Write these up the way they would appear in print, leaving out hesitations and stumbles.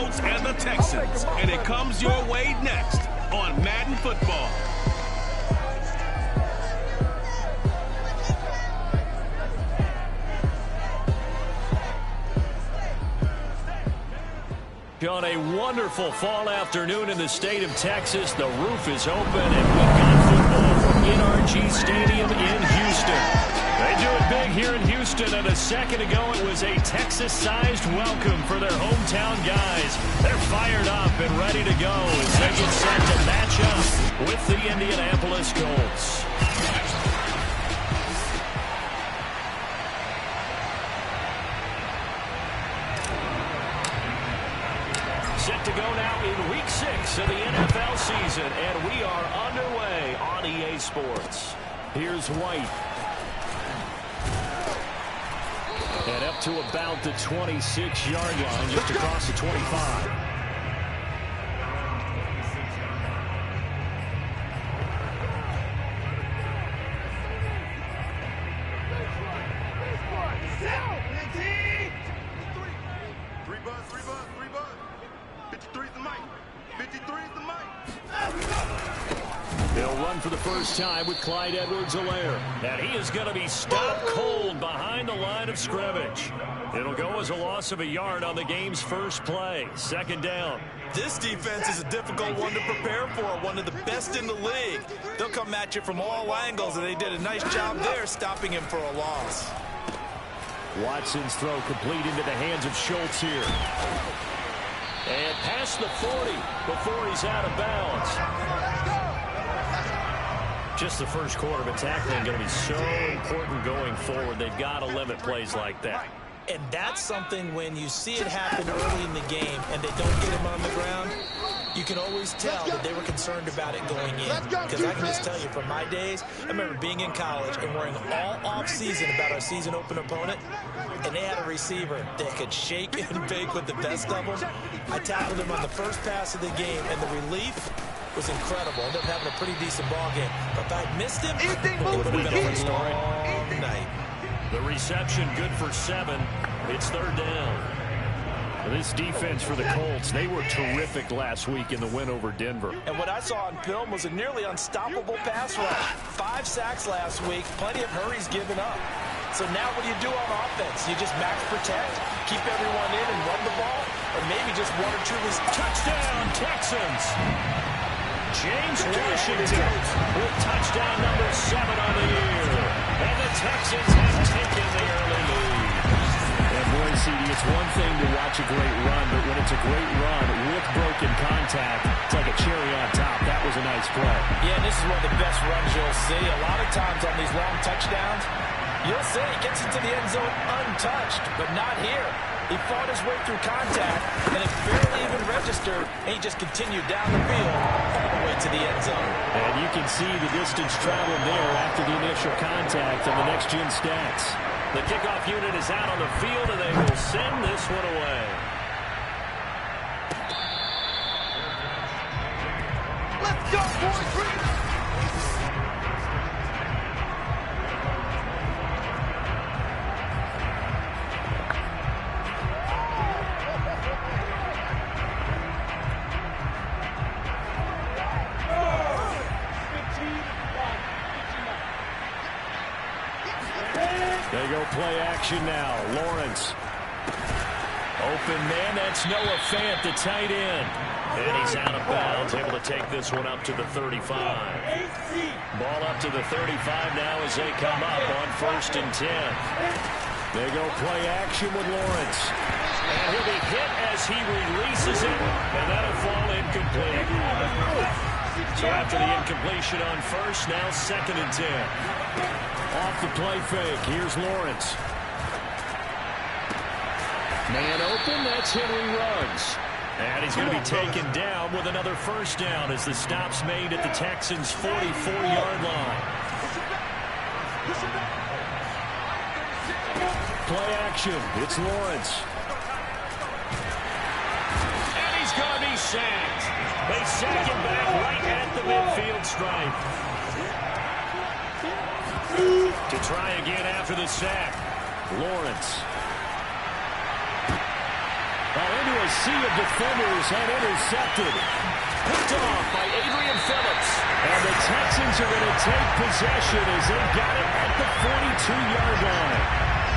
Colts and the Texans, and it comes your way next on Madden Football. On a wonderful fall afternoon in the state of Texas, the roof is open, and we've got football from NRG Stadium in Houston. They do it big here in Houston, and a second ago it was a Texas-sized welcome for their hometown guys. They're fired up and ready to go as they get set to match up with the Indianapolis Colts. Set to go now in Week 6 of the NFL season, and we are underway on EA Sports. Here's White. And up to about the 26-yard line, just across the 25. They'll run for the first time with Clyde Edwards-Helaire. And he is going to be stopped cold behind the line of scrimmage. It'll go as a loss of a yard on the game's first play. Second down. This defense is a difficult one to prepare for, one of the best in the league. They'll come at you from all angles, and they did a nice job there stopping him for a loss. Watson's throw complete into the hands of Schultz here. And past the 40 before he's out of bounds. Just the first quarter, but tackling going to be so important going forward. They've got to limit plays like that. And that's something when you see it happen early in the game and they don't get him on the ground, you can always tell that they were concerned about it going in. Because I can just tell you from my days, I remember being in college and worrying all off-season about our season open opponent, and they had a receiver that could shake and bake with the best of them. I tackled him on the first pass of the game, and the relief was incredible. Ended up having a pretty decent ball game. But if I'd missed him, it would have been a long night. The reception good for 7. It's third down. This defense for the Colts, they were terrific last week in the win over Denver. And what I saw on film was a nearly unstoppable pass rush. 5 sacks last week, plenty of hurries given up. So now what do you do on offense? You just max protect, keep everyone in and run the ball, or maybe just 1 or 2 touchdown Texans. James Washington with touchdown number 7 on the year. And the Texans have taken the early lead. And boy, CD, it's one thing to watch a great run, but when it's a great run with broken contact, it's like a cherry on top. That was a nice play. Yeah, this is one of the best runs you'll see. A lot of times on these long touchdowns, you'll see he gets into the end zone untouched, but not here. He fought his way through contact, and it barely even registered, and he just continued down the field all the way to the end zone. And you can see the distance traveled there after the initial contact on the next-gen stats. The kickoff unit is out on the field, and they will send this one away. Let's go, boys! They go play action now. Lawrence. Open man, that's Noah Fant, the tight end. And he's out of bounds, able to take this one up to the 35. Ball up to the 35 now as they come up on 1st and 10. They go play action with Lawrence. And he'll be hit as he releases it, and that'll fall incomplete. So after the incompletion on 1st, now 2nd and 10. Off the play fake, here's Lawrence. Man open, that's Henry Ruggs. And he's going to be taken down with another 1st down as the stop's made at the Texans' 44-yard line. Play action, it's Lawrence. And he's going to be sacked. They sack him back right at the midfield stripe. To try again after the sack. Lawrence. into a sea of defenders and intercepted. Picked off by Adrian Phillips. And the Texans are going to take possession as they got it at the 42-yard line.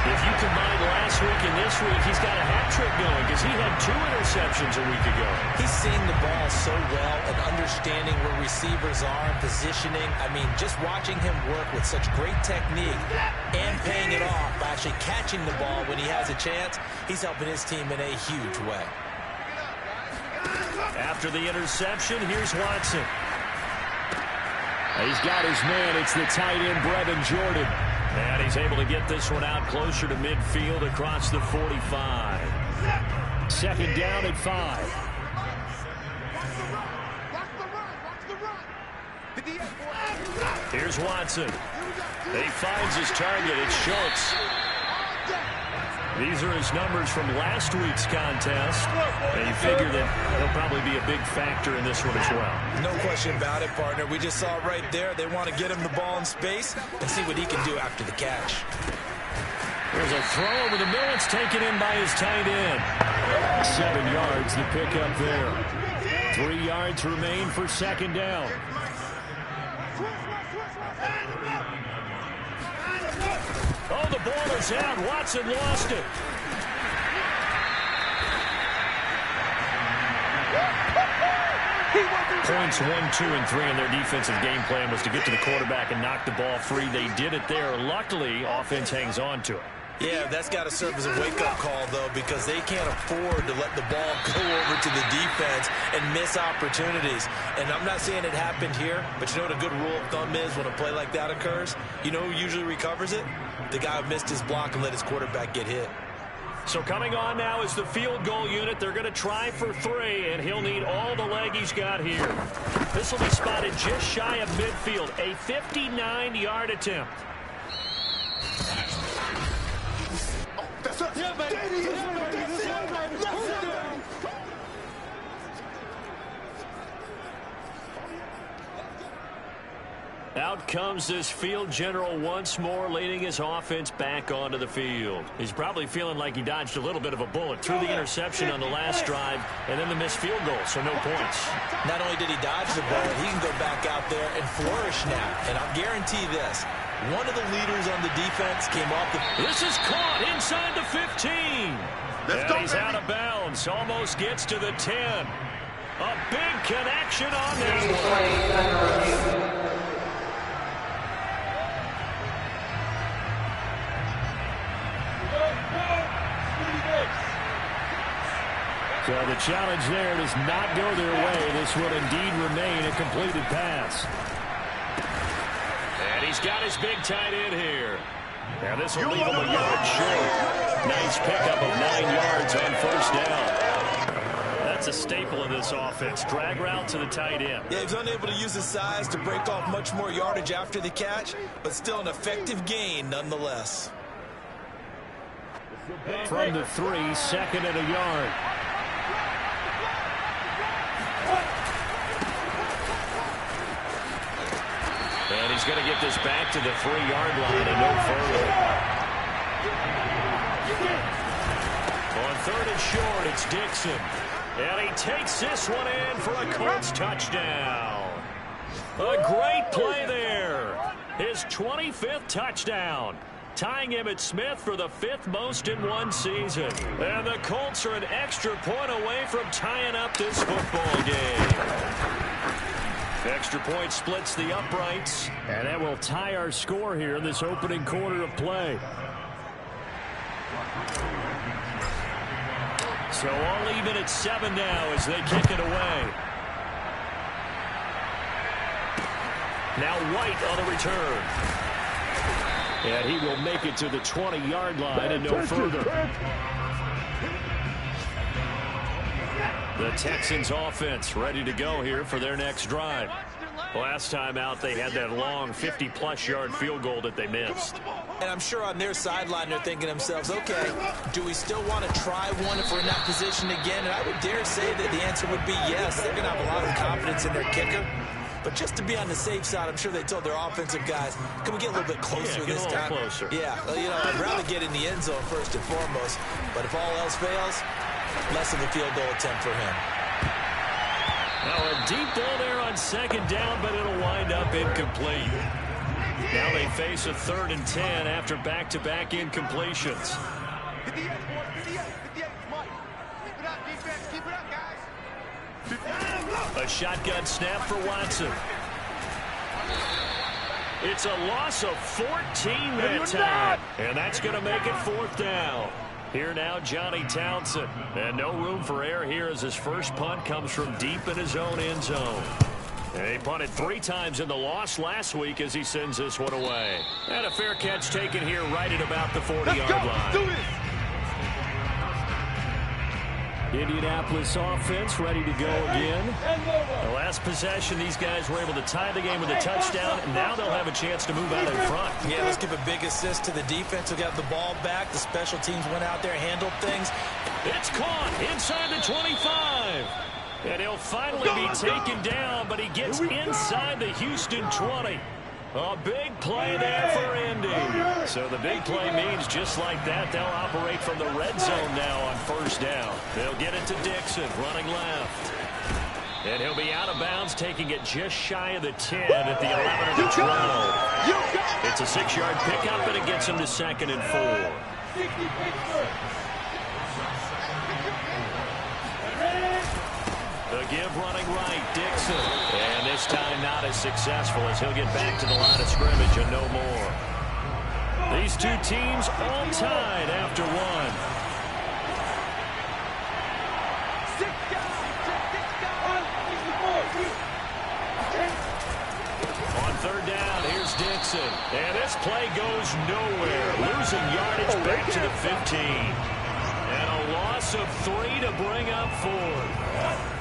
If you combine last week and this week, he's got a hat trick going because he had 2 interceptions a week ago. He's seeing the ball so well and understanding where receivers are and positioning. I mean, just watching him work with such great technique and paying it off by actually catching the ball when he has a chance, he's helping his team in a huge way. After the interception, here's Watson. He's got his man. It's the tight end, Brevin Jordan. And he's able to get this one out closer to midfield across the 45. Second down at 5. Here's Watson. He finds his target. It's Schultz. These are his numbers from last week's contest. And you figure that he'll probably be a big factor in this one as well. No question about it, partner. We just saw it right there. They want to get him the ball in space and see what he can do after the catch. There's a throw over the middle. It's taken in by his tight end. 7 yards to pick up there. 3 yards remain for second down. Oh, the ball is out. Watson lost it. Points 1, 2, and 3 in their defensive game plan was to get to the quarterback and knock the ball free. They did it there. Luckily, offense hangs on to it. Yeah, that's got to serve as a wake-up call, though, because they can't afford to let the ball go over to the defense and miss opportunities. And I'm not saying it happened here, but you know what a good rule of thumb is when a play like that occurs? You know who usually recovers it? The guy who missed his block and let his quarterback get hit. So coming on now is the field goal unit. They're going to try for 3, and he'll need all the leg he's got here. This will be spotted just shy of midfield. A 59-yard attempt. Out comes this field general once more, leading his offense back onto the field. He's probably feeling like he dodged a little bit of a bullet. Threw the interception on the last drive, and then the missed field goal, so no points. Not only did he dodge the bullet, he can go back out there and flourish now. And I'll guarantee this. One of the leaders on the defense came off the... This is caught inside the 15. And he's out of bounds. Almost gets to the 10. A big connection on that one. So the challenge there does not go their way. This will indeed remain a completed pass. And he's got his big tight end here. Now this will leave him a yard short. Nice pickup of 9 yards on first down. That's a staple of this offense. Drag route to the tight end. Yeah, he's unable to use his size to break off much more yardage after the catch, but still an effective gain nonetheless. From the 3, second and a yard. And he's going to get this back to the 3-yard line and no further. On 3rd and short, it's Dixon. And he takes this one in for a Colts touchdown. A great play there. His 25th touchdown. Tying Emmitt Smith for the 5th most in one season. And the Colts are an extra point away from tying up this football game. Extra point splits the uprights, and that will tie our score here in this opening quarter of play. So all even at 7 now as they kick it away. Now White on the return. And he will make it to the 20-yard line and no further. The Texans offense ready to go here for their next drive. Last time out, they had that long 50-plus yard field goal that they missed. And I'm sure on their sideline, they're thinking to themselves, okay, do we still want to try one if we're in that position again? And I would dare say that the answer would be yes. They're going to have a lot of confidence in their kicker. But just to be on the safe side, I'm sure they told their offensive guys, can we get a little bit closer this time? Closer. Yeah, well, you know, I'd rather get in the end zone first and foremost. But if all else fails, less of a field goal attempt for him. Now a deep ball there on second down, but it'll wind up incomplete. Now they face a 3rd and 10 after back-to-back incompletions. A shotgun snap for Watson. It's a loss of 14 that time, and that's going to make it 4th down. Here now, Johnny Townsend. And no room for error here as his first punt comes from deep in his own end zone. And he punted 3 times in the loss last week as he sends this one away. And a fair catch taken here right at about the 40-yard line. Indianapolis offense ready to go again. The last possession, these guys were able to tie the game with a touchdown, and now they'll have a chance to move out in front. Yeah, let's give a big assist to the defense who got the ball back. The special teams went out there, handled things. It's caught inside the 25. And he'll finally be taken down, but he gets inside the Houston 20. A big play there for Indy. So the big play means just like that, they'll operate from the red zone now on 1st down. They'll get it to Dixon, running left. And he'll be out of bounds, taking it just shy of the 10 at the 11 of the 12. It's a 6-yard pickup, and it gets him to 2nd and 4. The give running right, Dixon. And this time not as successful as he'll get back to the line of scrimmage and no more. These two teams all tied after one. On 3rd down, here's Dixon. And this play goes nowhere. Losing yardage back to the 15. And a loss of 3 to bring up 4th.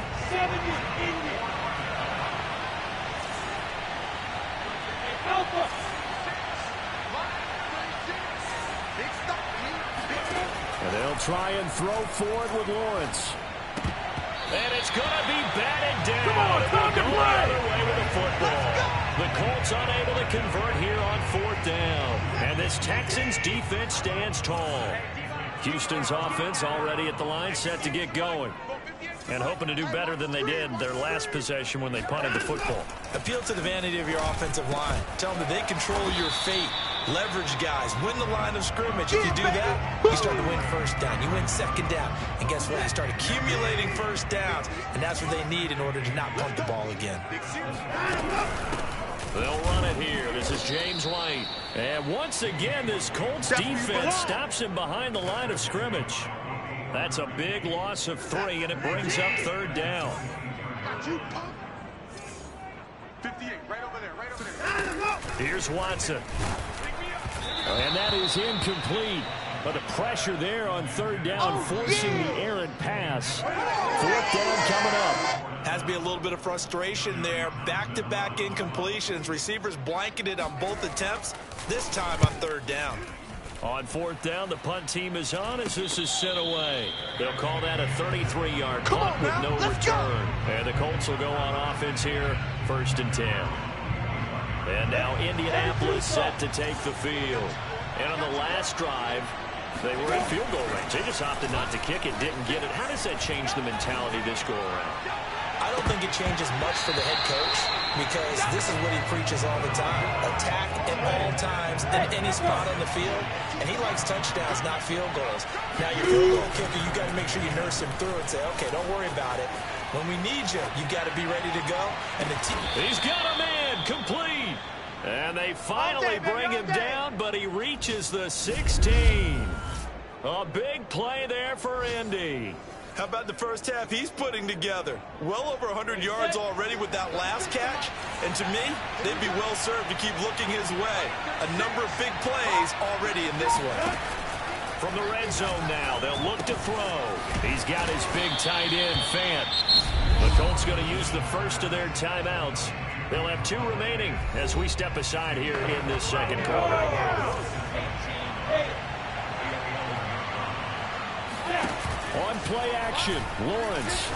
And they'll try and throw forward with Lawrence. And it's going to be batted down. And they'll go the other way with the football. The Colts unable to convert here on 4th down. And this Texans defense stands tall. Houston's offense already at the line, set to get going. And hoping to do better than they did their last possession when they punted the football. Appeal to the vanity of your offensive line. Tell them that they control your fate. Leverage guys. Win the line of scrimmage. If you do that, you start to win 1st down. You win 2nd down. And guess what? You start accumulating 1st downs. And that's what they need in order to not punt the ball again. They'll run it here. This is James White. And once again, this Colts defense stops him behind the line of scrimmage. That's a big loss of 3, and it brings up 3rd down. 58, right over there. Here's Watson. And that is incomplete. But the pressure there on 3rd down, forcing the errant pass. 4th down coming up. Has to be a little bit of frustration there. Back-to-back incompletions. Receivers blanketed on both attempts, this time on 3rd down. On 4th down, the punt team is on as this is sent away. They'll call that a 33-yard punt with no return. And the Colts will go on offense here, 1st and 10. And now Indianapolis set to take the field. And on the last drive, they were in field goal range. They just opted not to kick it, didn't get it. How does that change the mentality this go around? I don't think it changes much for the head coach because this is what he preaches all the time. Attack at all times in any spot on the field. And he likes touchdowns, not field goals. Now, your field goal kicker, you got to make sure you nurse him through and say, okay, don't worry about it. When we need you, you got to be ready to go. And the team. He's got a man complete. And they finally bring him down, but he reaches the 16. A big play there for Indy. How about the first half he's putting together? Well over 100 yards already with that last catch. And to me, they'd be well served to keep looking his way. A number of big plays already in this one. From the red zone now, they'll look to throw. He's got his big tight end, Fant. The Colts going to use the first of their timeouts. They'll have 2 remaining as we step aside here in this second quarter. On play action, Lawrence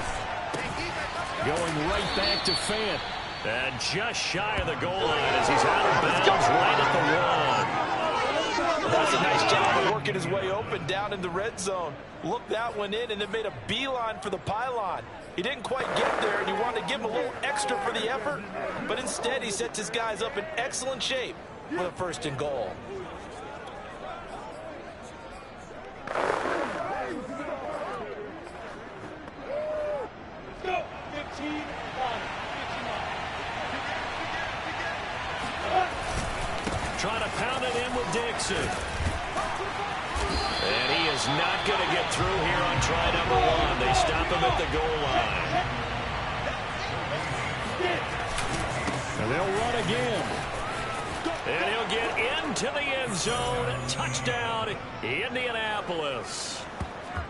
going right back to Fant. And just shy of the goal line as he's out of bounds right at the 1. That's a nice job of working his way open down in the red zone. Looked that one in and then made a beeline for the pylon. He didn't quite get there, and you wanted to give him a little extra for the effort, but instead he sets his guys up in excellent shape for the 1st and goal. Trying to pound it in with Dixon. And he is not going to get through here on try number 1. They stop him at the goal line. And they'll run again. And he'll get into the end zone. Touchdown, Indianapolis.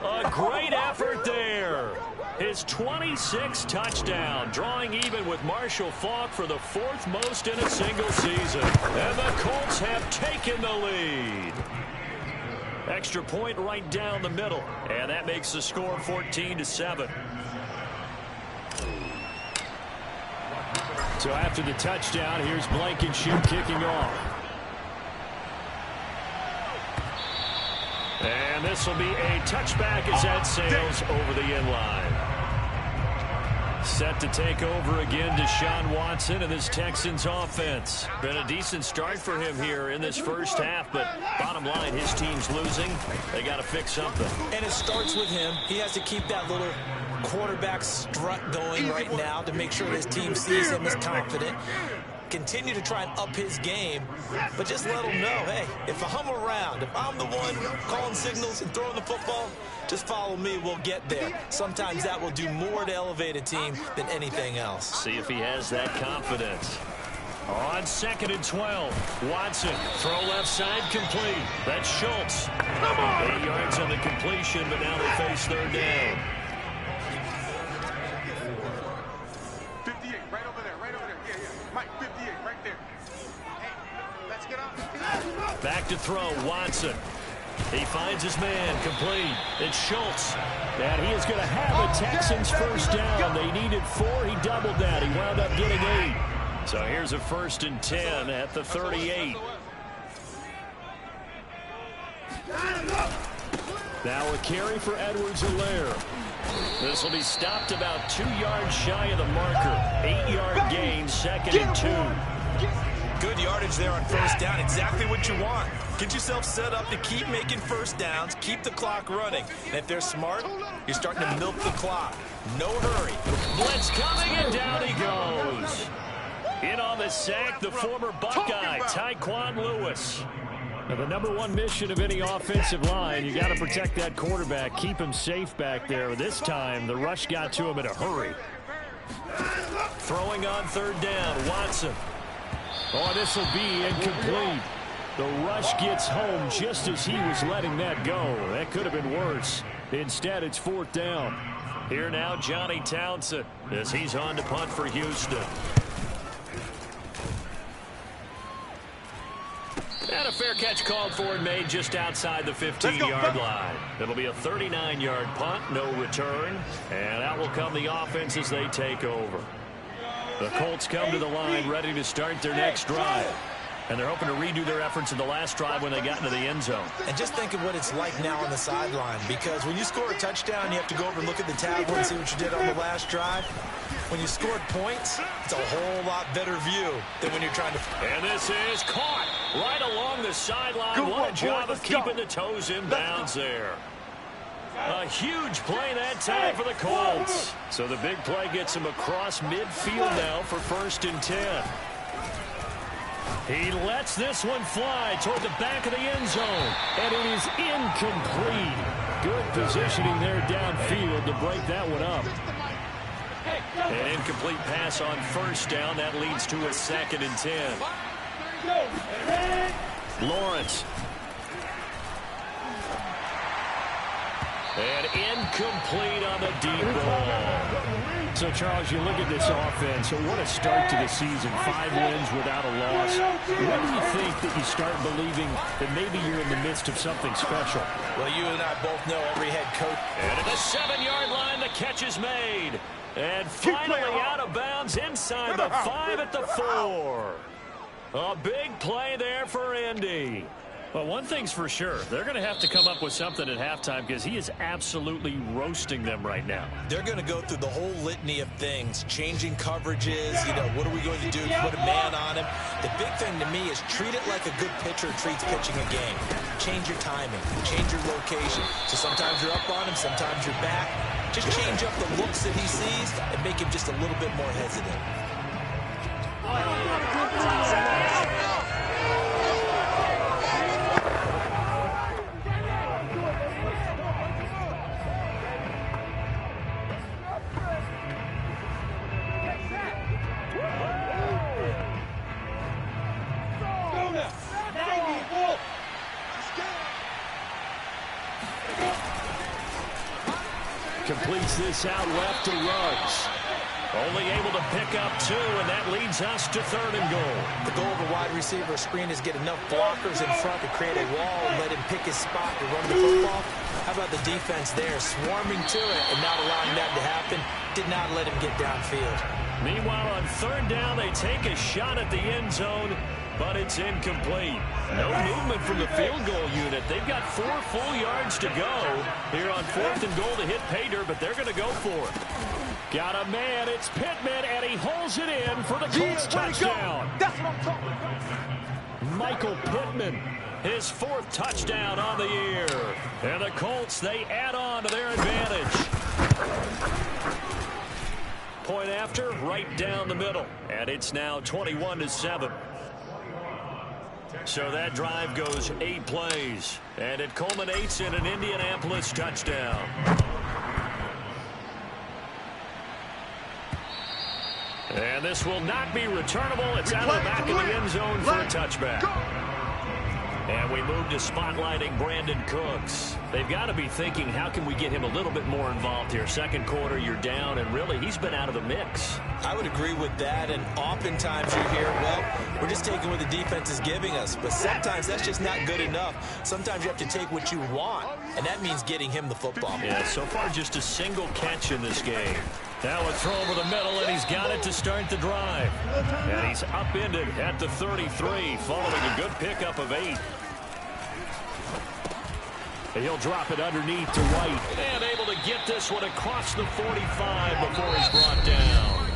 A great effort there. His 26th touchdown, drawing even with Marshall Faulk for the 4th most in a single season. And the Colts have taken the lead. Extra point right down the middle. And that makes the score 14-7. So after the touchdown, here's Blankenship kicking off. And this will be a touchback as that sails over the end line. Set to take over again, Deshaun Watson and this Texans offense. Been a decent start for him here in this first half, but bottom line, his team's losing. They got to fix something. And it starts with him. He has to keep that little quarterback strut going right now to make sure his team sees him as confident. Continue to try and up his game, but just let him know, hey, if I'm around, if I'm the one calling signals and throwing the football, just follow me, we'll get there. Sometimes that will do more to elevate a team than anything else. See if he has that confidence. On 2nd and 12, Watson, throw left side, complete. That's Schultz. 8 yards on the completion, but now they face 3rd down. 58, right over there, right over there. Yeah, yeah. Mike, 58, right there. Hey, let's get up. Back to throw, Watson. He finds his man, complete. It's Schultz. And he is going to have the Texans first down. They needed 4. He doubled that. He wound up getting 8. So here's a 1st and 10 at the 38. Now a carry for Edwards-Helaire. This will be stopped about 2 yards shy of the marker. 8-yard gain, 2nd and 2. Good yardage there on first down. Exactly what you want. Get yourself set up to keep making first downs, keep the clock running. And if they're smart, you're starting to milk the clock. No hurry. Blitz coming, and down he goes. In on the sack, the former Buckeye, Tyquan Lewis. Now, the number 1 mission of any offensive line, you got to protect that quarterback, keep him safe back there. This time, the rush got to him in a hurry. Throwing on 3rd down, Watson. Oh, this will be incomplete. The rush gets home just as he was letting that go. That could have been worse. Instead, it's 4th down. Here now, Johnny Townsend, as he's on to punt for Houston. And a fair catch called for and made just outside the 15-yard line. It'll be a 39-yard punt, no return. And out will come the offense as they take over. The Colts come to the line ready to start their next drive. And they're hoping to redo their efforts in the last drive when they got into the end zone. And just think of what it's like now on the sideline, because when you score a touchdown, you have to go over and look at the tablet and see what you did on the last drive. When you scored points, it's a whole lot better view than when you're trying to... And this is caught right along the sideline. What a job of keeping the toes in bounds there. A huge play that time for the Colts. So the big play gets him across midfield now for 1st and 10. He lets this one fly toward the back of the end zone. And it is incomplete. Good positioning there downfield to break that one up. An incomplete pass on 1st down. That leads to a 2nd and 10. Lawrence. And incomplete on the deep ball. So, Charles, you look at this offense. So what a start to the season. 5 wins without a loss. When do you think that you start believing that maybe you're in the midst of something special? Well, you and I both know every head coach. And at the 7-yard line, the catch is made. And finally out of bounds inside the 5 at the 4. A big play there for Indy. Well, one thing's for sure. They're going to have to come up with something at halftime because he is absolutely roasting them right now. They're going to go through the whole litany of things, changing coverages, what are we going to do to put a man on him? The big thing to me is treat it like a good pitcher treats pitching a game. Change your timing, change your location. So sometimes you're up on him, sometimes you're back. Just change up the looks that he sees and make him just a little bit more hesitant. Completes this out left to Ruggs. Only able to pick up 2, and that leads us to 3rd and goal. The goal of a wide receiver screen is get enough blockers in front to create a wall and let him pick his spot to run the football. How about the defense there, swarming to it and not allowing that to happen? Did not let him get downfield. Meanwhile, on 3rd down, they take a shot at the end zone, but it's incomplete. No movement from the field goal unit. They've got 4 full yards to go here on 4th and goal to hit pay dirt, but they're going to go for it. Got a man, it's Pittman, and he holds it in for the Colts touchdown. That's what I'm talking about. Michael Pittman, his 4th touchdown on the year. And the Colts, they add on to their advantage. Point after, right down the middle. And it's now 21-7. So that drive goes 8 plays. And it culminates in an Indianapolis touchdown. And this will not be returnable. It's out of the back of the end zone for a touchback. And we move to spotlighting Brandon Cooks. They've got to be thinking, how can we get him a little bit more involved here? Second quarter, you're down, and really, he's been out of the mix. I would agree with that, and oftentimes you hear, well, we're just taking what the defense is giving us. But sometimes that's just not good enough. Sometimes you have to take what you want, and that means getting him the football. Yeah, so far just a single catch in this game. Now a throw over the middle, and he's got it to start the drive. And he's upended at the 33, following a good pickup of 8. He'll drop it underneath to White. And able to get this one across the 45 before he's brought down.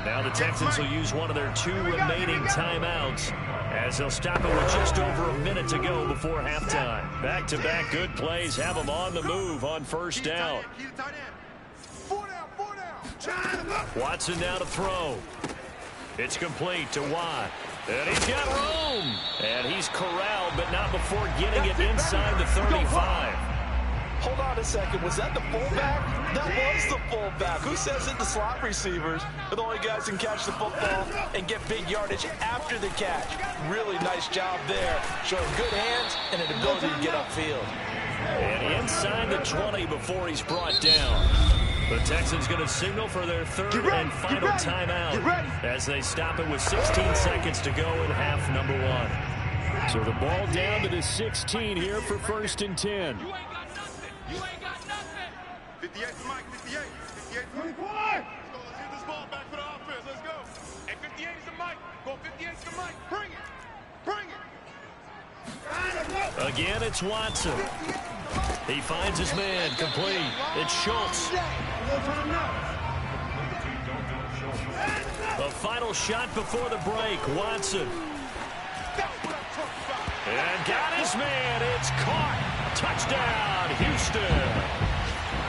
Now the Texans will use one of their 2 remaining timeouts as they'll stop it with just over a minute to go before halftime. Back-to-back good plays have them on the move on 1st down. Watson now to throw. It's complete to Watt. And he's got room. And he's corralled, but not before getting it inside the 35. Hold on a second. Was that the fullback? That was the fullback. Who says that the slot receivers are the only guys who can catch the football and get big yardage after the catch? Really nice job there. Showing good hands and an ability to get upfield. And inside the 20 before he's brought down. The Texans going to signal for their 3rd and final timeout as they stop it with 16 seconds to go in half number 1. So the ball down to the 16 here for 1st and 10. You ain't got nothing. You ain't got nothing. 58 to Mike. 58. 58 to Mike. Let's go. Let's get this ball back for the offense. Let's go. Hey, 58 is to Mike. Go 58 to Mike. Bring it. Bring it. Again, it's Watson. He finds his man, complete. It's Schultz. The final shot before the break, Watson. And got his man, it's caught. Touchdown, Houston.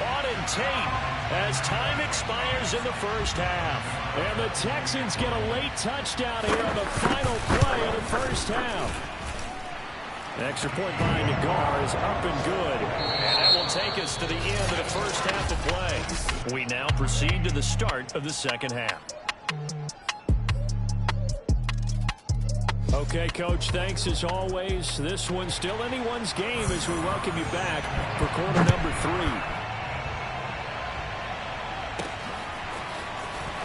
Auden Tate as time expires in the 1st half. And the Texans get a late touchdown here on the final play of the 1st half. Extra point by Nagar is up and good. And that will take us to the end of the 1st half of play. We now proceed to the start of the 2nd half. Okay, Coach, thanks as always. This one's still anyone's game as we welcome you back for quarter number 3.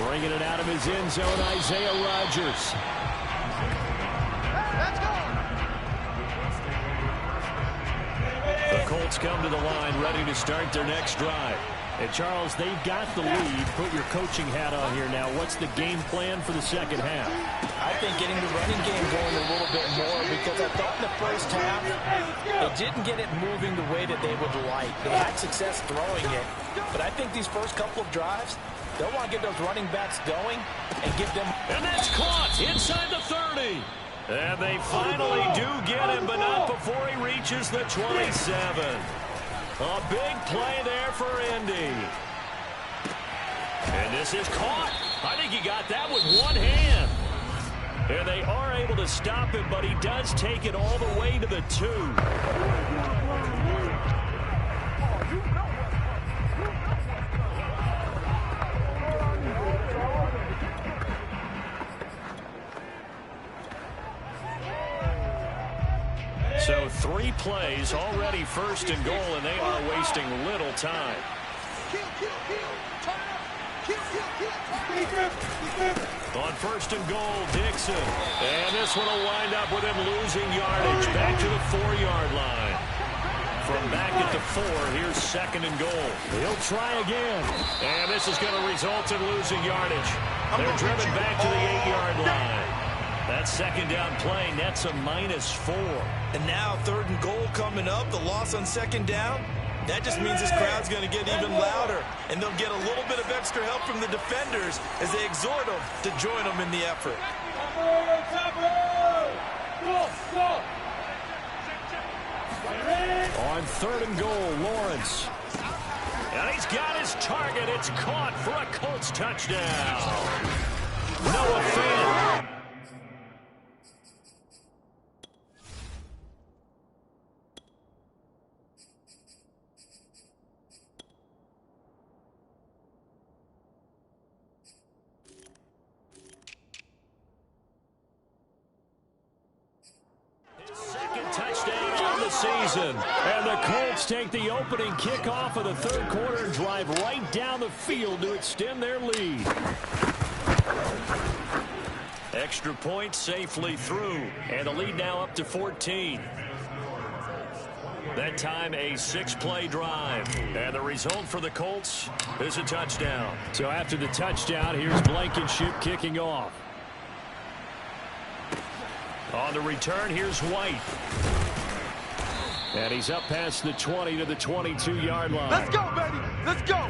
Bringing it out of his end zone, Isaiah Rodgers. The Colts come to the line ready to start their next drive. And, Charles, they've got the lead. Put your coaching hat on here now. What's the game plan for the second half? I think getting the running game going a little bit more, because I thought in the first half they didn't get it moving the way that they would like. They had success throwing it, but I think these first couple of drives, they'll want to get those running backs going and give them. And that's caught inside the 30. And they finally do get him, but not before he reaches the 27. A big play there for Indy. And this is caught. I think he got that with one hand. And they are able to stop him, but he does take it all the way to the 2. So 3 plays, already first and goal, and they are wasting little time. On first and goal, Dixon. And this one will wind up with him losing yardage back to the 4-yard line. From back at the 4, here's second and goal. He'll try again. And this is going to result in losing yardage. They're driven back to the 8-yard line. That second down play nets a -4. And now 3rd and goal coming up. The loss on second down. That just means this crowd's going to get even louder. And they'll get a little bit of extra help from the defenders as they exhort them to join them in the effort. On 3rd and goal, Lawrence. And he's got his target. It's caught for a Colts touchdown. Noah Fant. Season. And the Colts take the opening kickoff of the 3rd quarter and drive right down the field to extend their lead. Extra point safely through, and the lead now up to 14. That time a 6-play drive, and the result for the Colts is a touchdown. So after the touchdown, here's Blankenship kicking off. On the return, here's White. And he's up past the 20 to the 22-yard line. Let's go, baby. Let's go.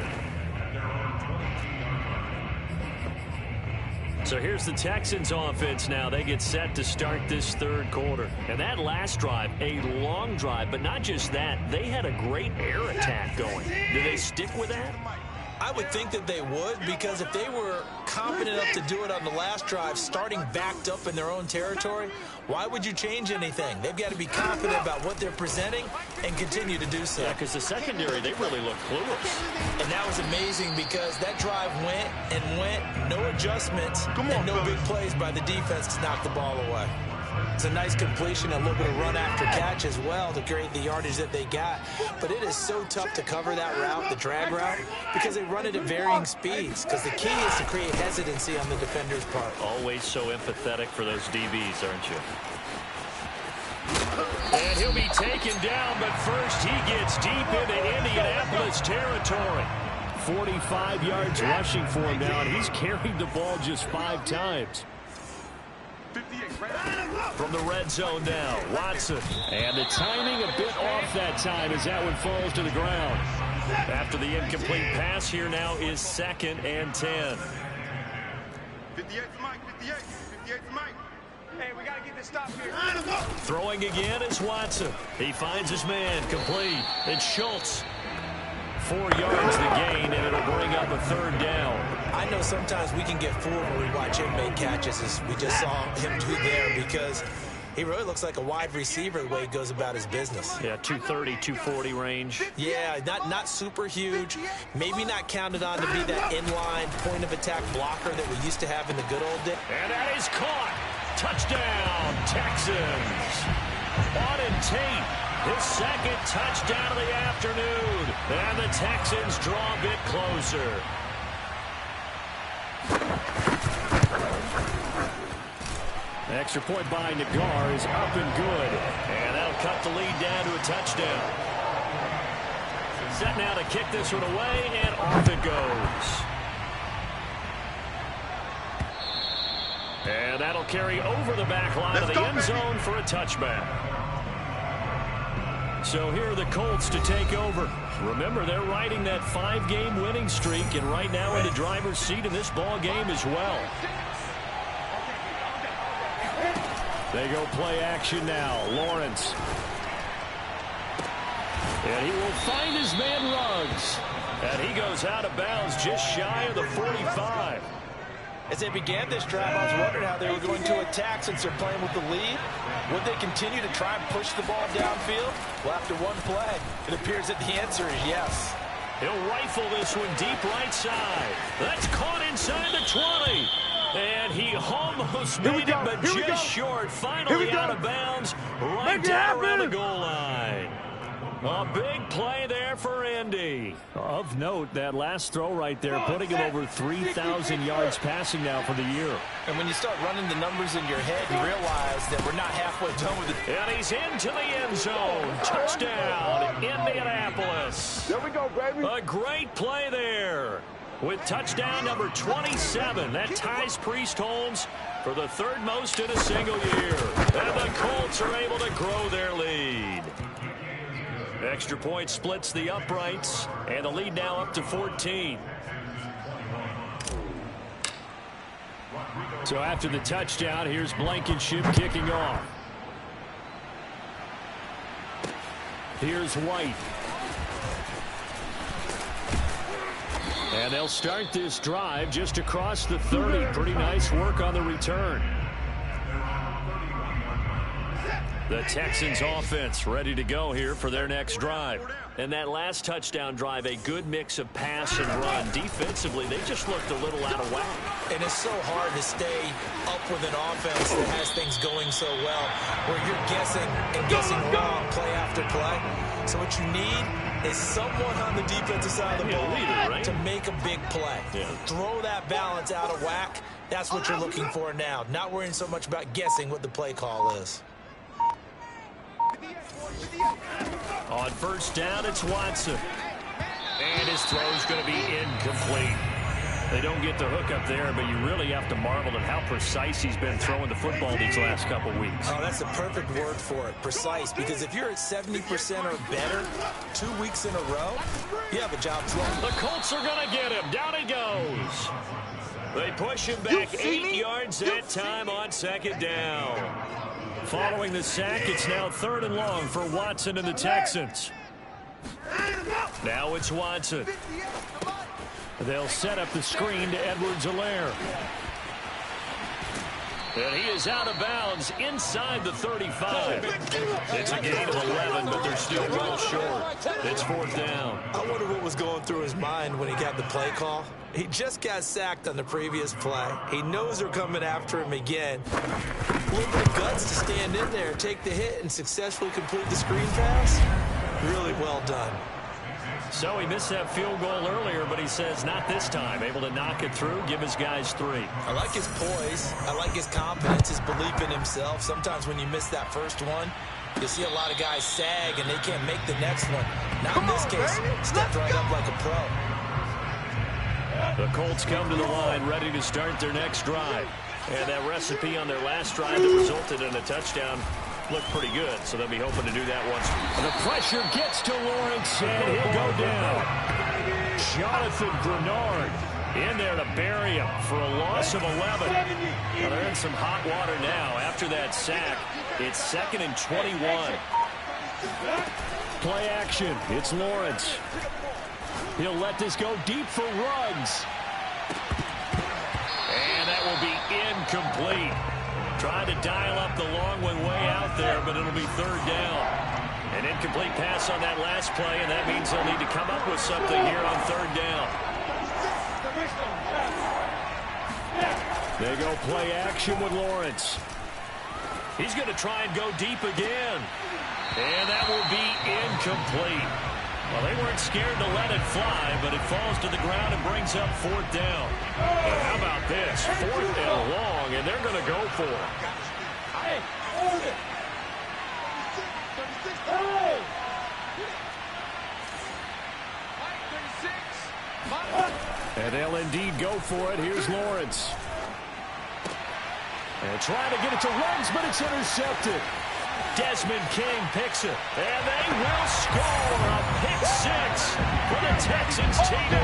So here's the Texans offense now. They get set to start this 3rd quarter. And that last drive, a long drive, but not just that. They had a great air attack going. Do they stick with that? I would think that they would, because if they were confident enough to do it on the last drive, starting backed up in their own territory, why would you change anything? They've got to be confident about what they're presenting and continue to do so. Yeah, because the secondary, they really look clueless. And that was amazing, because that drive went and went, no adjustments, and no big plays by the defense to knock the ball away. It's a nice completion, a little bit of run after catch as well to create the yardage that they got. But it is so tough to cover that route, the drag route, because they run it at varying speeds. Because the key is to create hesitancy on the defender's part. Always so empathetic for those DBs, aren't you? And he'll be taken down, but first he gets deep into Indianapolis territory. 45 yards rushing for him now, and he's carried the ball just 5 times. From the red zone now, Watson. And the timing a bit off that time as that one falls to the ground. After the incomplete pass, here now is 2nd and 10. 58 to Mike, 58. 58 to Mike. Hey, we got to get this stop here. Throwing again is Watson. He finds his man, complete. It's Schultz. 4 yards the gain, and it'll bring up a 3rd down. I know sometimes we can get fooled when we watch him make catches, as we just saw him do there, because he really looks like a wide receiver the way he goes about his business. Yeah, 230, 240 range. Yeah, not super huge. Maybe not counted on to be that inline point-of-attack blocker that we used to have in the good old days. And that is caught. Touchdown, Texans. Auden Tate, his 2nd touchdown of the afternoon. And the Texans draw a bit closer. Extra point by Nagar is up and good. And that'll cut the lead down to a touchdown. Set now to kick this one away, and off it goes. And that'll carry over the back line of the end zone for a touchback. So here are the Colts to take over. Remember, they're riding that 5-game winning streak, and right now in the driver's seat in this ball game as well. They go play action now. Lawrence. And he will find his man Ruggs. And he goes out of bounds just shy of the 45. As they began this drive, I was wondering how they were going to attack since they're playing with the lead. Would they continue to try and push the ball downfield? Well, after one play, it appears that the answer is yes. He'll rifle this one deep right side. That's caught inside the 20. And he almost made it, but just short. Finally out of bounds, right down around the goal line. A big play there for Indy. Of note, that last throw right there, putting him over 3,000 yards passing now for the year. And when you start running the numbers in your head, you realize that we're not halfway done with it. And he's into the end zone. Touchdown, Indianapolis. There we go, baby. A great play there. With touchdown number 27, that ties Priest-Holmes for the third most in a single year. And the Colts are able to grow their lead. Extra point splits the uprights, and the lead now up to 14. So after the touchdown, here's Blankenship kicking off. Here's White. And they'll start this drive just across the 30. Pretty nice work on the return. The Texans offense ready to go here for their next drive. And that last touchdown drive, a good mix of pass and run. Defensively, they just looked a little out of whack. And it's so hard to stay up with an offense that has things going so well, where you're guessing and guessing wrong play after play. So what you need is someone on the defensive side of the ball to make a big play. Throw that balance out of whack. That's what you're looking for now. Not worrying so much about guessing what the play call is. On first down, it's Watson. And his throw's going to be incomplete. They don't get the hook up there, but you really have to marvel at how precise he's been throwing the football these last couple weeks. Oh, that's the perfect word for it, precise. Because if you're at 70% or better 2 weeks in a row, you have a job to run. The Colts are going to get him. Down he goes. They push him back 8 yards that time on second down. Following the sack, it's now 3rd and long for Watson and the Texans. Now it's Watson. They'll set up the screen to Edwards-Helaire. And he is out of bounds inside the 35. It's a gain of 11, but they're still well short. It's 4th down. I wonder what was going through his mind when he got the play call. He just got sacked on the previous play. He knows they're coming after him again. A little bit of guts to stand in there, take the hit, and successfully complete the screen pass. Really well done. So he missed that field goal earlier, but he says not this time. Able to knock it through, give his guys 3. I like his poise. I like his confidence, his belief in himself. Sometimes when you miss that first one, you'll see a lot of guys sag and they can't make the next one. Not in this case. Stepped right up like a pro. The Colts come to the line ready to start their next drive. And that recipe on their last drive that resulted in a touchdown looked pretty good, so they'll be hoping to do that once. The pressure gets to Lawrence, and he'll go down. Jonathan Grenard in there to bury him for a loss of 11. Well, they're in some hot water now. After that sack, it's 2nd and 21. Play action. It's Lawrence. He'll let this go deep for Ruggs. And that will be incomplete. Trying to dial up the long one way out there, but it'll be 3rd down. An incomplete pass on that last play, and that means they'll need to come up with something here on 3rd down. They go play action with Lawrence. He's going to try and go deep again. And that will be incomplete. Well, they weren't scared to let it fly, but it falls to the ground and brings up 4th down. And how about this? 4th and long, and they're going to go for it. And they'll indeed go for it. Here's Lawrence. And trying to get it to Ruggs, but it's intercepted. Desmond King picks it. And they will score a pick six for the Texans TD.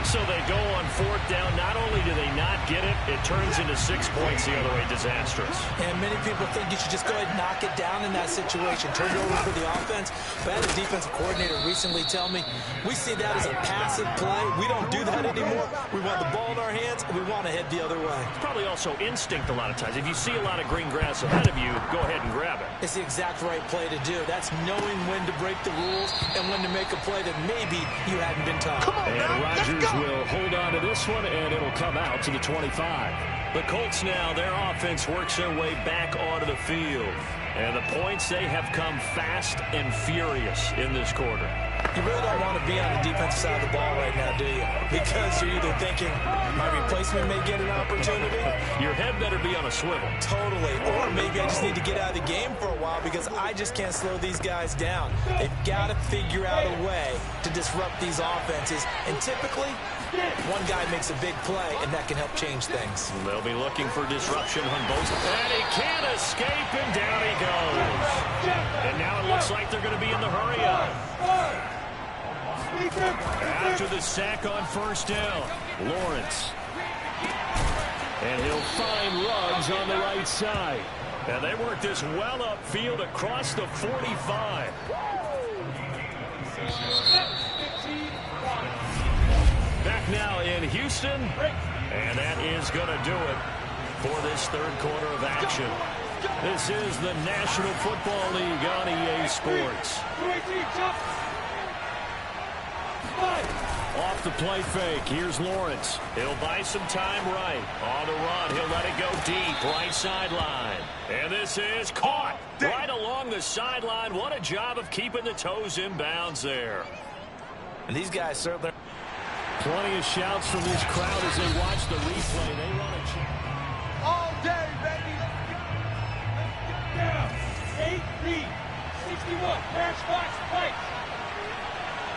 So they go on fourth down. Not only do they not get it, it turns into 6 points the other way. Disastrous. And many people think you should just go ahead and knock it down in that situation. Turn it over for the offense. But I had a defensive coordinator recently tell me, we see that as a passive play. We don't do that anymore. We want the ball in our hands, and we want to head the other way. It's probably also instinct a lot of times. If you see a lot of green grass ahead of you, go ahead and grab it. It's the exact right play to do. That's knowing when to break the rules and when to make a play that maybe you hadn't been taught. Come on, and man. Rodgers will hold on to this one, and it'll come out to the 25. The Colts now, their offense works their way back onto the field. And the points, they have come fast and furious in this quarter. You really don't want to be on the defensive side of the ball right now, do you? Because you're either thinking, my replacement may get an opportunity. Your head better be on a swivel. Totally. Or maybe I just need to get out of the game for a while because I just can't slow these guys down. They've got to figure out a way to disrupt these offenses. And typically, one guy makes a big play, and that can help change things. They'll be looking for disruption on both. And he can't escape, and down he goes. And now it looks like they're going to be in the hurry-up. After the sack on first down, Lawrence. And he'll find Ruggs on the right side. And they work this well upfield across the 45. Back now in Houston, and that is going to do it for this third quarter of action. This is the National Football League on EA Sports. Off the play fake, here's Lawrence. He'll buy some time right. On the run, he'll let it go deep, right sideline. And this is caught right along the sideline. What a job of keeping the toes in bounds there. And these guys certainly... Plenty of shouts from this crowd as they watch the replay. They run a check. All day, baby. Down. 8-3. 61. Pass box fight.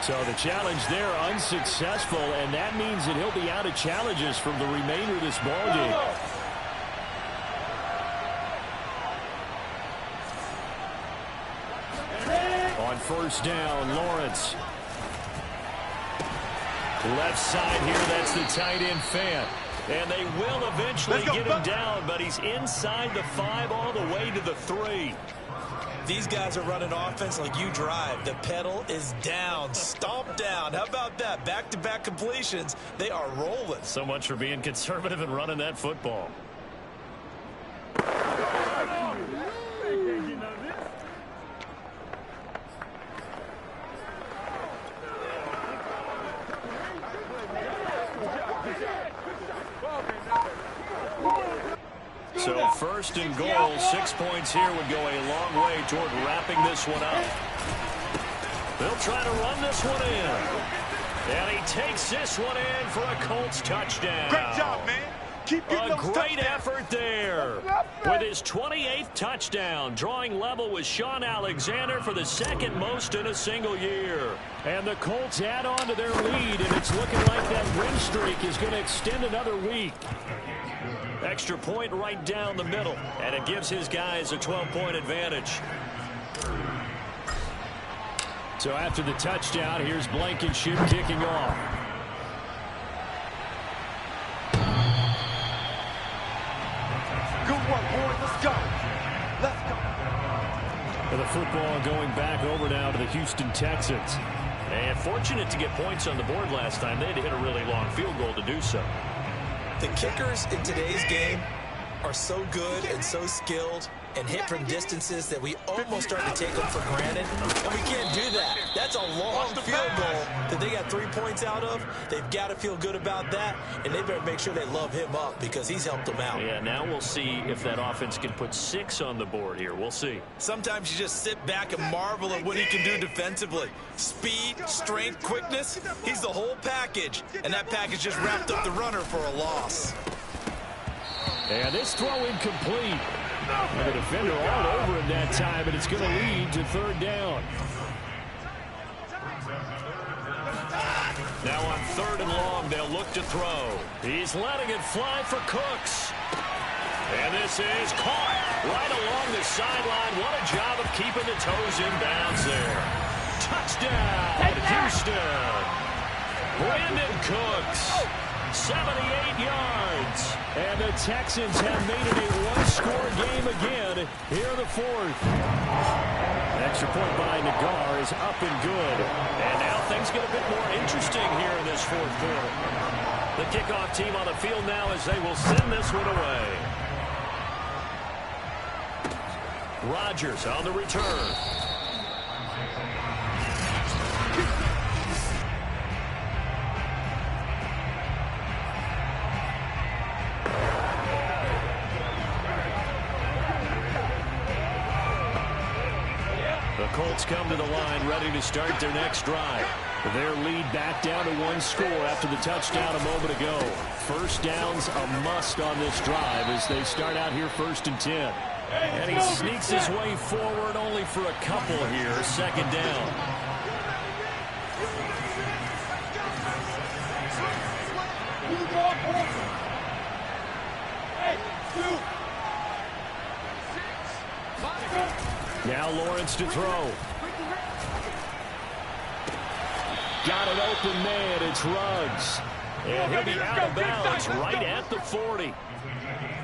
So the challenge there unsuccessful, and that means that he'll be out of challenges from the remainder of this ball game. On first down, Lawrence. Left side here, that's the tight end Fant. And they will eventually get him down, but he's inside the 5 all the way to the 3. These guys are running offense like you drive. The pedal is down, stomp down. How about that? Back-to-back completions. They are rolling. So much for being conservative and running that football. So first and goal, 6 points here would go a long way toward wrapping this one up. They'll try to run this one in. And he takes this one in for a Colts touchdown. Great job, man. Keep getting those great touchdowns. effort there. With his 28th touchdown, drawing level with Sean Alexander for the second most in a single year. And the Colts add on to their lead, and it's looking like that win streak is going to extend another week. Extra point right down the middle, and it gives his guys a 12-point advantage. So after the touchdown, here's Blankenship kicking off. Good work, boys. Let's go. Let's go. And the football going back over now to the Houston Texans. And fortunate to get points on the board last time. They had to hit a really long field goal to do so. The kickers in today's game are so good and so skilled and hit from distances that we almost start to take them for granted. And we can't do that. That's a long field goal that they got 3 points out of. They've got to feel good about that, and they better make sure they love him up because he's helped them out. Yeah, now we'll see if that offense can put 6 on the board here. We'll see. Sometimes you just sit back and marvel at what he can do defensively. Speed, strength, quickness, he's the whole package. And that package just wrapped up the runner for a loss. And this throw incomplete. And the defender all over him that time, and it's going to lead to third down. 3rd and long. They'll look to throw. He's letting it fly for Cooks. And this is caught right along the sideline. What a job of keeping the toes in bounds there. Touchdown, Houston. Brandon Cooks, 78 yards. And the Texans have made it a one-score game again here in the 4th. Extra point by Nagar is up and good. And now things get a bit more interesting here in this 4th quarter. The kickoff team on the field now as they will send this one away. Rodgers on the return. The Colts come to the line ready to start their next drive. Their lead back down to 1 score after the touchdown a moment ago. First down's a must on this drive as they start out here 1st and 10. And he sneaks his way forward only for a couple here. 2nd down. Now Lawrence to throw. Got an open man. It's Ruggs. And he'll be out of bounds right at the 40.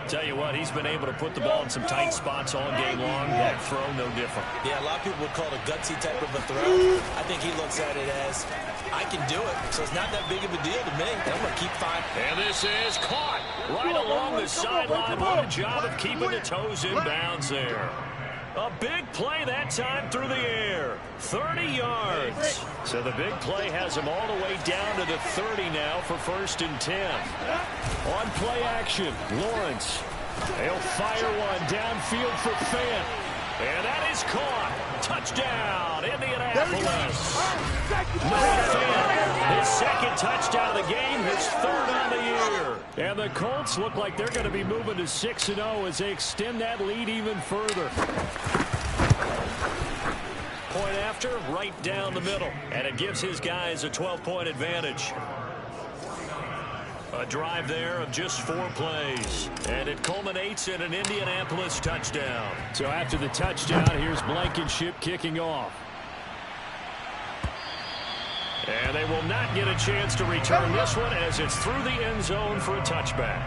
Tell you what, he's been able to put the ball in some tight spots all game long. That throw, no different. Yeah, a lot of people would call it a gutsy type of a throw. I think he looks at it as, I can do it, so it's not that big of a deal to me. I'm going to keep fine. And this is caught right along the sideline. What a job of keeping the toes in bounds there. A big play that time through the air. 30 yards. So the big play has him all the way down to the 30 now for 1st and 10. On play action, Lawrence. He'll fire one downfield for Fant. And that is caught. Touchdown, Indianapolis. Noah Fant, his 2nd touchdown of the game, his 3rd on the year. And the Colts look like they're going to be moving to 6-0 as they extend that lead even further. Point after, right down the middle. And it gives his guys a 12-point advantage. A drive there of just 4 plays. And it culminates in an Indianapolis touchdown. So after the touchdown, here's Blankenship kicking off. And they will not get a chance to return this one as it's through the end zone for a touchback.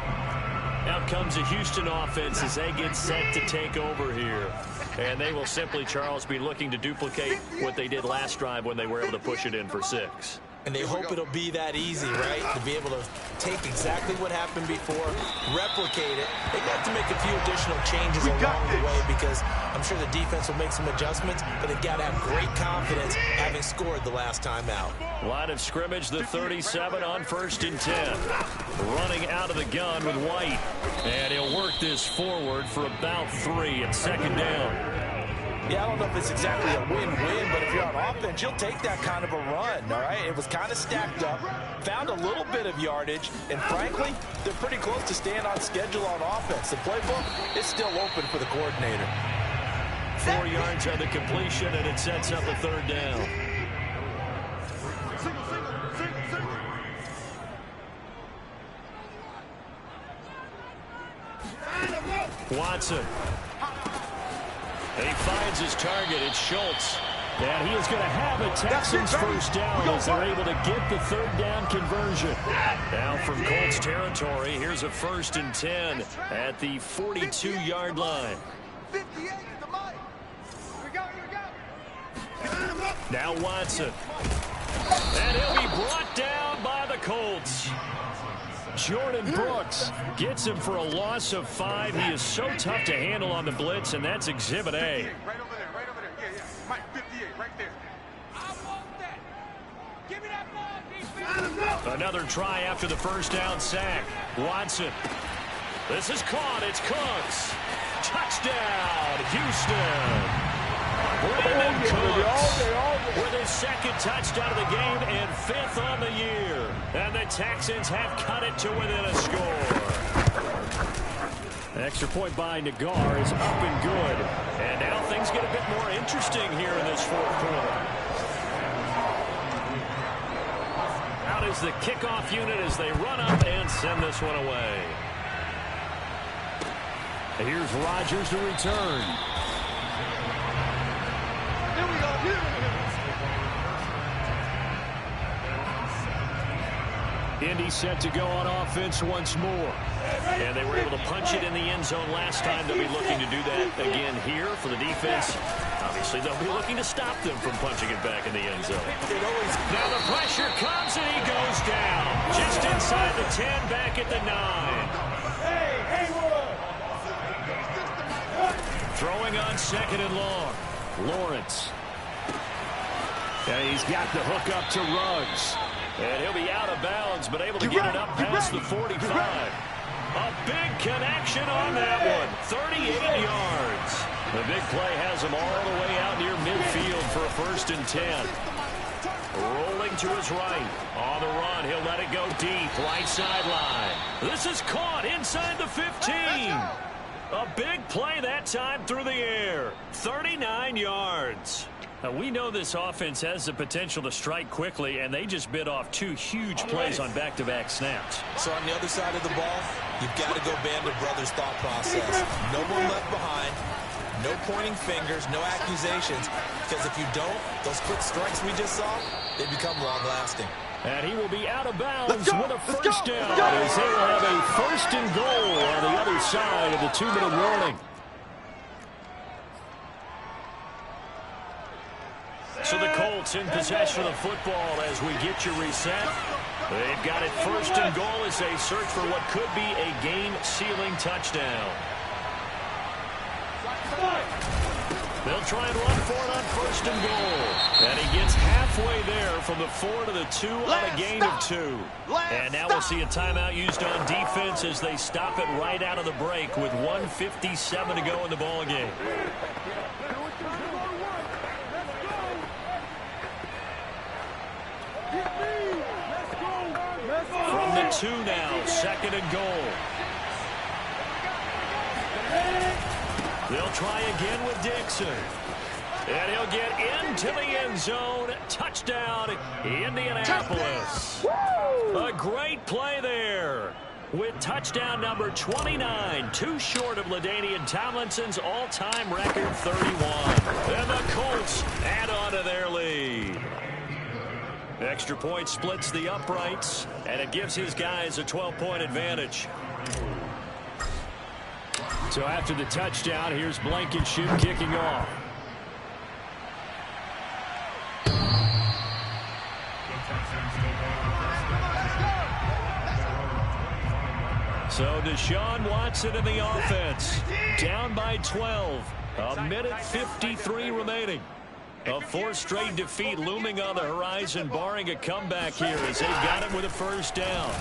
Out comes the Houston offense as they get set to take over here. And they will simply, Charles, be looking to duplicate what they did last drive when they were able to push it in for 6. And they hope it'll be that easy, right? To be able to take exactly what happened before, replicate it. They got to make a few additional changes along the way because I'm sure the defense will make some adjustments, but they've got to have great confidence having scored the last time out. Line of scrimmage, the 37 on 1st and 10. Running out of the gun with White. And he'll work this forward for about 3 at 2nd down. Yeah, I don't know if it's exactly a win-win, but if you're on offense, you'll take that kind of a run, all right? It was kind of stacked up, found a little bit of yardage, and frankly, they're pretty close to staying on schedule on offense. The playbook is still open for the coordinator. 4 yards on the completion, and it sets up a 3rd down. Watson. He finds his target. It's Schultz. And he is going to have a Texans 1st down as they're able to get the 3rd down conversion. Now from Colts territory, here's a 1st and 10 at the 42-yard line. 58 to the mic. Here we go. Now Watson. And he'll be brought down by the Colts. Jordan Brooks gets him for a loss of 5. He is so tough to handle on the blitz, and that's Exhibit A. Right over there, right over there. Yeah. Mike, 58, right there. I want that. Give me that ball, defense. Another try after the 1st down sack. Watson. This is caught. It's Cooks. Touchdown, Houston. Brandon Cooks with his 2nd touchdown of the game and 5th on the year. And the Texans have cut it to within a score. An extra point by Nagar is up and good. And now things get a bit more interesting here in this 4th quarter. Out is the kickoff unit as they run up and send this one away. Here's Rodgers to return. Here we go. Indy set to go on offense once more. And they were able to punch it in the end zone last time. They'll be looking to do that again here for the defense. Obviously, they'll be looking to stop them from punching it back in the end zone. Now the pressure comes and he goes down. Just inside the 10, back at the 9. Throwing on 2nd and long. Lawrence. And he's got the hook up to Ruggs. And he'll be out of bounds, but able to get it up past the 45. A big connection on that one. 38 yards. The big play has him all the way out near midfield for a 1st and 10. Rolling to his right. On the run, he'll let it go deep. Right sideline. This is caught inside the 15. A big play that time through the air. 39 yards. Now, we know this offense has the potential to strike quickly, and they just bit off 2 huge plays on back-to-back snaps. So on the other side of the ball, you've got to go Band of Brothers thought process. No one left behind, no pointing fingers, no accusations, because if you don't, those quick strikes we just saw, they become long-lasting. And he will be out of bounds with a first down as they will have a 1st and goal on the other side of the 2-minute warning. So the Colts in possession of the football as we get you reset. They've got it 1st and goal as they search for what could be a game-sealing touchdown. They'll try and run for it on 1st and goal. And he gets halfway there from the 4 to the 2 on a gain of 2. And now we'll see a timeout used on defense as they stop it right out of the break with 1:57 to go in the ballgame. From the 2 now, 2nd and goal. They'll try again with Dixon. And he'll get into the end zone. Touchdown, Indianapolis. A great play there with touchdown number 29. Too short of LaDainian Tomlinson's all-time record 31. And the Colts add on to their lead. Extra point splits the uprights, and it gives his guys a 12-point advantage. So after the touchdown, here's Blankenship kicking off. So Deshaun Watson in the offense. Down by 12. 1:53 remaining. A 4th straight defeat looming on the horizon, barring a comeback here as they've got him with a 1st down.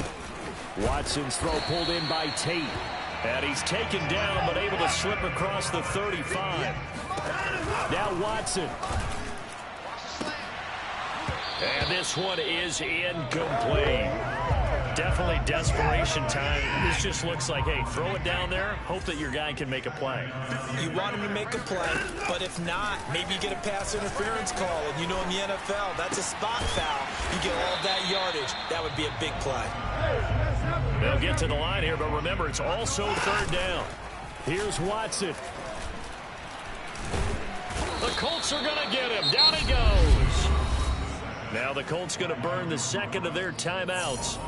Watson's throw pulled in by Tate. And he's taken down but able to slip across the 35. Now Watson. And this one is incomplete. Definitely desperation time. This just looks like, hey, throw it down there, hope that your guy can make a play. You want him to make a play, but if not, maybe you get a pass interference call. And you know in the NFL, that's a spot foul. You get all of that yardage. That would be a big play. They'll get to the line here, but remember, it's also 3rd down. Here's Watson. The Colts are going to get him. Down he goes. Now the Colts going to burn the 2nd of their timeouts.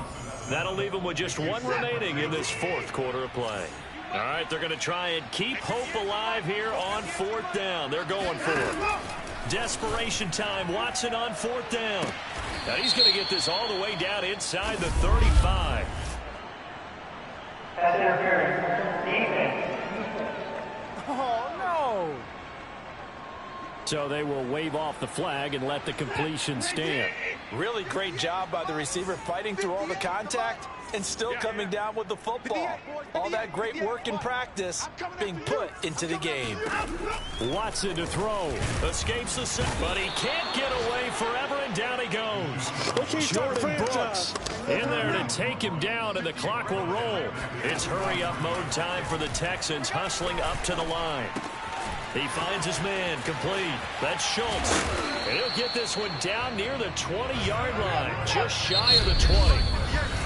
That'll leave them with just 1 remaining in this 4th quarter of play. All right, they're going to try and keep hope alive here on 4th down. They're going for it. Desperation time. Watson on 4th down. Now he's going to get this all the way down inside the 35. Pass interference. Defense. Oh, no. So they will wave off the flag and let the completion stand. Really great job by the receiver fighting through all the contact and still coming down with the football. All that great work in practice being put into the game. Watson to throw. Escapes the set, but he can't get away forever, and down he goes. Jordan Brooks in there to take him down, and the clock will roll. It's hurry-up mode time for the Texans, hustling up to the line. He finds his man, complete. That's Schultz. And he'll get this one down near the 20-yard line, just shy of the 20.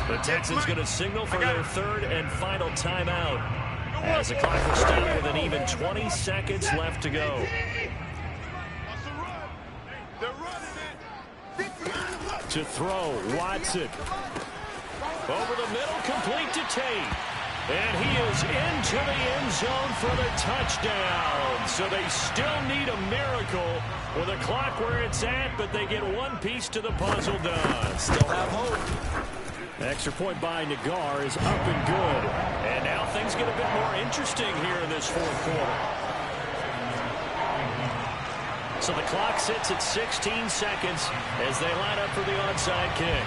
The Texans going to signal for their third and final timeout, as the clock will stop with an even 20 seconds left to go. To throw, Watson. Over the middle, complete to Tate. And he is into the end zone for the touchdown. So they still need a miracle with a clock where it's at, but they get one piece to the puzzle done. Still have hope. Extra point by Nagar is up and good. And now things get a bit more interesting here in this fourth quarter. So the clock sits at 16 seconds as they line up for the onside kick.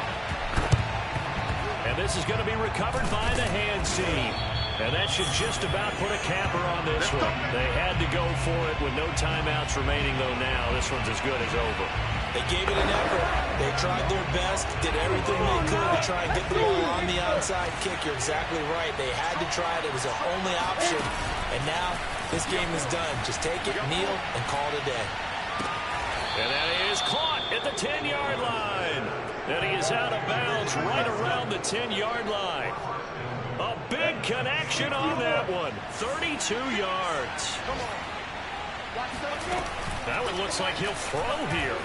And this is going to be recovered by the hands team. And that should just about put a capper on this one. They had to go for it with no timeouts remaining, though now this one's as good as over. They gave it an effort. They tried their best, did everything they could to try and get the ball on the onside kick. You're exactly right. They had to try it. It was their only option. And now this game is done. Just take it, kneel, and call it a day. And that is caught at the 10-yard line. And he is out of bounds right around the 10-yard line. A big connection on that one. 32 yards. That one looks like he'll throw here.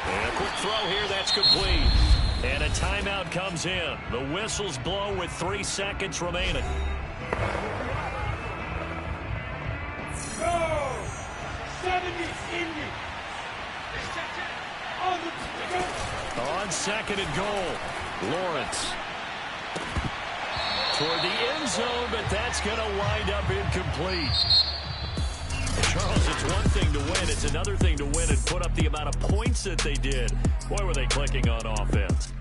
And a quick throw here, that's complete. And a timeout comes in. The whistles blow with 3 seconds remaining. On second and goal, Lawrence. Toward the end zone, but that's going to wind up incomplete. Charles, it's one thing to win. It's another thing to win and put up the amount of points that they did. Boy, were they clicking on offense.